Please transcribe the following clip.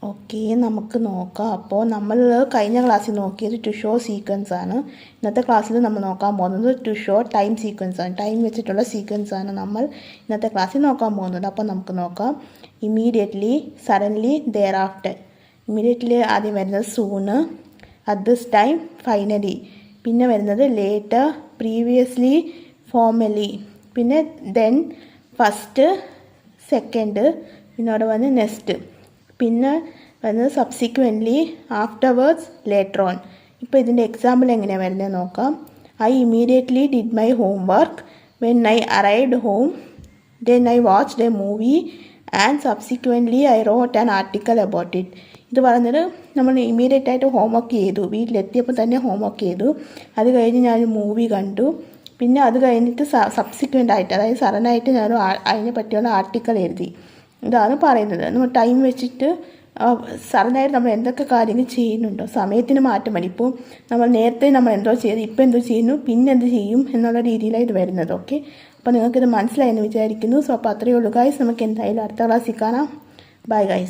Okay, നമുക്ക് നോക്കാം. അപ്പോൾ നമ്മൾ കഴിഞ്ഞ ക്ലാസ്സിൽ നോക്കിയത് ടു ഷോ സീക്വൻസ് ആണ്. ഇന്നത്തെ ക്ലാസ്സിൽ നമ്മൾ നോക്കാൻ പോകുന്നത് ടു ഷോ ടൈം സീക്വൻസ് ആണ്. ടൈം വെച്ചിട്ടുള്ള സീക്വൻസ് ആണ് നമ്മൾ ഇന്നത്തെ ക്ലാസ്സിൽ നോക്കാൻ പോകുന്നത്. അപ്പോൾ നമുക്ക് നോക്കാം. Immediately, suddenly, thereafter. Immediately ആദ്യം വരുന്നത് soon, at this time, finally. പിന്നെ വരുന്നത് ലേറ്റർ, പ്രീവിയസ്ലി, ഫോർമലി. പിന്നെ ദെൻ, ഫസ്റ്റ്, സെക്കൻഡ്, പിന്നെ അവിടെ വന്ന് നെക്സ്റ്റ്. പിന്നെ വരുന്നത് സബ്സിക്വൻ്റ്ലി, ആഫ്റ്റർവേർഡ്സ്, ലേറ്റർ ഓൺ. ഇപ്പോൾ ഇതിൻ്റെ എക്സാമ്പിൾ എങ്ങനെയാണ് വരുന്നത് നോക്കാം. I immediately did my home work when I arrived home. Then I watched A movie and subsequently I rote an article about it. ഇത് പറയുന്നത് നമ്മൾ ഇമ്മീഡിയറ്റ് ആയിട്ട് ഹോംവർക്ക് ചെയ്തു, വീട്ടിലെത്തിയപ്പോൾ തന്നെ ഹോംവർക്ക് ചെയ്തു. അത് കഴിഞ്ഞ് ഞാനൊരു മൂവി കണ്ടു. പിന്നെ അത് കഴിഞ്ഞിട്ട് സബ്സിക്വൻ്റ് ആയിട്ട്, അതായത് സഡനായിട്ട് ഞാൻ അതിനെ പറ്റിയുള്ള ആർട്ടിക്കൽ എഴുതി. ഇതാണ് പറയുന്നത്. നമ്മൾ ടൈം വെച്ചിട്ട് സഡനായിട്ട് നമ്മൾ എന്തൊക്കെ കാര്യങ്ങൾ ചെയ്യുന്നുണ്ടോ, സമയത്തിന് മാറ്റം വരും. ഇപ്പോൾ നമ്മൾ നേരത്തെ നമ്മൾ എന്തോ ചെയ്തു, ഇപ്പോൾ എന്തോ ചെയ്യുന്നു, പിന്നെ എന്ത് ചെയ്യും എന്നുള്ള രീതിയിലാണ് ഇത് വരുന്നത്. ഓക്കെ, അപ്പോൾ നിങ്ങൾക്കിത് മനസ്സിലായെന്ന് വിചാരിക്കുന്നു. സോ അപ്പോൾ അത്രയേ ഉള്ളൂ ഗൈസ്. നമുക്ക് എന്തായാലും അടുത്ത ക്ലാസ്സിൽ കാണാം. Bye guys.